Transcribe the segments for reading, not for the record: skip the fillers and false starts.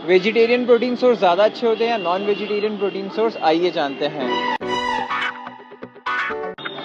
Vegetarian protein source ज़्यादा अच्छे होते हैं या नॉन वेजिटेरियन प्रोटीन सोर्स, आइए जानते हैं।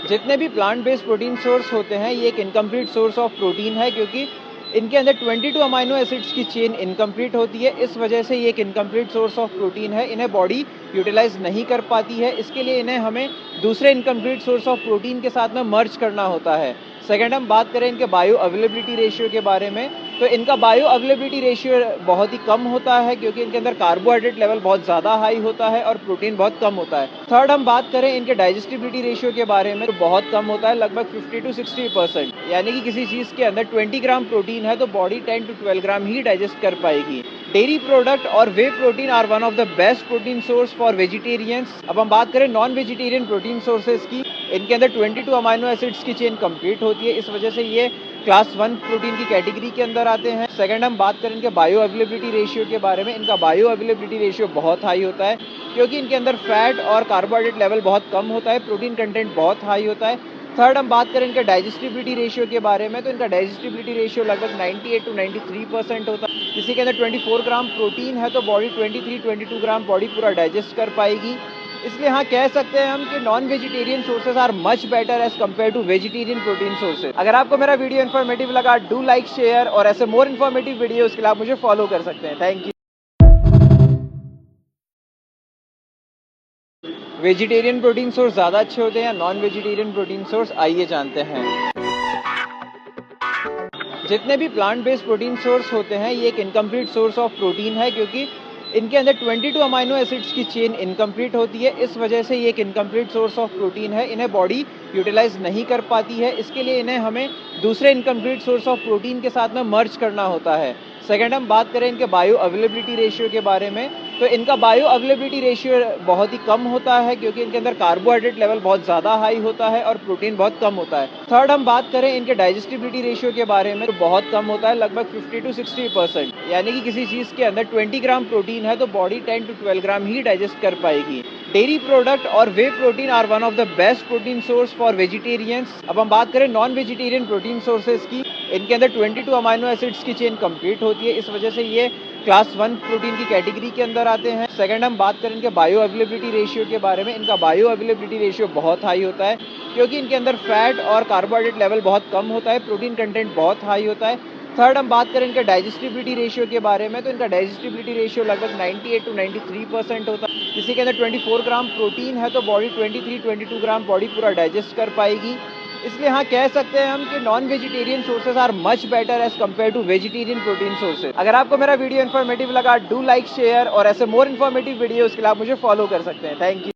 जितने भी प्लांट बेस्ड प्रोटीन सोर्स होते हैं ये एक इनकम्प्लीट सोर्स ऑफ प्रोटीन है, क्योंकि इनके अंदर 22 अमाइनो एसिड्स की चेन इनकम्प्लीट होती है। इस वजह से ये एक इनकम्प्लीट सोर्स ऑफ प्रोटीन है, इन्हें बॉडी यूटिलाइज नहीं कर पाती है। इसके लिए इन्हें हमें दूसरे इनकम्प्लीट सोर्स ऑफ प्रोटीन के साथ में मर्ज करना होता है। सेकेंड, हम बात करें इनके बायो अवेलेबिलिटी रेशियो के बारे में, तो इनका बायो अवेलेबिलिटी रेशियो बहुत ही कम होता है, क्योंकि इनके अंदर कार्बोहाइड्रेट लेवल बहुत ज़्यादा हाई होता है और प्रोटीन बहुत कम होता है। थर्ड, हम बात करें इनके डाइजेस्टिबिलिटी रेशियो के बारे में, तो बहुत कम होता है, लगभग 50 to 60%। यानी कि किसी चीज़ के अंदर 20 ग्राम प्रोटीन है तो बॉडी 10 to 12 ग्राम ही डाइजेस्ट कर पाएगी। डेयरी प्रोडक्ट और whey protein are one of the best protein source for vegetarians. अब हम बात करें नॉन वेजिटेरियन प्रोटीन सोर्सेज की, इनके अंदर 22 अमाइनो एसिड्स की चेन कंप्लीट होती है। इस वजह से ये क्लास 1 प्रोटीन की कैटेगरी के अंदर आते हैं। सेकंड, हम बात करें इनके बायो अवेलेबिलिटी रेशियो के बारे में, इनका बायो अवेलेबिलिटी रेशियो बहुत हाई होता है, क्योंकि इनके अंदर फैट और कार्बोहाइड्रेट लेवल बहुत कम होता है, प्रोटीन कंटेंट बहुत हाई होता है। थर्ड, हम बात करें इनके डाइजेस्टिबिलिटी रेशियो के बारे में, तो इनका डाइजेस्टिबिलिटी रेशियो लगभग 98 to 93% होता है। किसी के अंदर 24 ग्राम प्रोटीन है तो बॉडी 22 ग्राम बॉडी पूरा डाइजेस्ट कर पाएगी। इसलिए हाँ, कह सकते हैं हम कि non vegetarian sources are much better as compare to vegetarian protein sources. अगर आपको मेरा वीडियो इन्फॉर्मेटिव लगा, डू लाइक शेयर, और ऐसे मोर इन्फॉर्मेटिव वीडियो के लिए आप मुझे फॉलो कर सकते हैं। Thank you. Vegetarian protein source ज़्यादा अच्छे होते हैं या नॉन वेजिटेरियन प्रोटीन सोर्स, आइए जानते हैं। जितने भी प्लांट बेस्ड प्रोटीन सोर्स होते हैं ये एक इनकम्प्लीट सोर्स ऑफ प्रोटीन है, क्योंकि इनके अंदर 22 अमाइनो एसिड्स की चेन इनकम्प्लीट होती है। इस वजह से ये एक इनकम्प्लीट सोर्स ऑफ प्रोटीन है, इन्हें बॉडी यूटिलाइज नहीं कर पाती है। इसके लिए इन्हें हमें दूसरे इनकम्प्लीट सोर्स ऑफ प्रोटीन के साथ में मर्ज करना होता है। सेकेंड, हम बात करें इनके बायो अवेलेबिलिटी रेशियो के बारे में, तो इनका बायो अवेलेबिलिटी रेशियो बहुत ही कम होता है, क्योंकि इनके अंदर कार्बोहाइड्रेट लेवल बहुत ज़्यादा हाई होता है और प्रोटीन बहुत कम होता है। थर्ड, हम बात करें इनके डाइजेस्टिबिलिटी रेशियो के बारे में, तो बहुत कम होता है, लगभग 50 to 60%। यानी कि किसी चीज़ के अंदर 20 ग्राम प्रोटीन है तो बॉडी 10 to 12 ग्राम ही डाइजेस्ट कर पाएगी। डेयरी प्रोडक्ट और whey protein are one of the best protein source for vegetarians. अब हम बात करें नॉन वेजिटेरियन प्रोटीन सोर्सेज की, इनके अंदर 22 अमाइनो एसिड्स की चेन कंप्लीट होती है। इस वजह से ये क्लास 1 प्रोटीन की कैटेगरी के अंदर आते हैं। सेकंड, हम बात करें इनके बायो अवेलेबिलिटी रेशियो के बारे में, इनका बायो अवेलेबिलिटी रेशियो बहुत हाई होता है, क्योंकि इनके अंदर फैट और कार्बोहाइड्रेट लेवल बहुत कम होता है, प्रोटीन कंटेंट बहुत हाई होता है। थर्ड, हम बात करें इनके डाइजेस्टिबिलिटी रेशियो के बारे में, तो इनका डाइजेस्टिबिलिटी रेशियो लगभग 98 to 93% होता है। किसी के अंदर 24 ग्राम प्रोटीन है तो बॉडी 22 ग्राम बॉडी पूरा डाइजेस्ट कर पाएगी। इसलिए हाँ, कह सकते हैं हम कि non vegetarian sources are much better as compare to vegetarian protein sources. अगर आपको मेरा वीडियो इन्फॉर्मेटिव लगा, डू लाइक शेयर, और ऐसे मोर इन्फॉर्मेटिव वीडियो के लिए आप मुझे फॉलो कर सकते हैं। Thank you.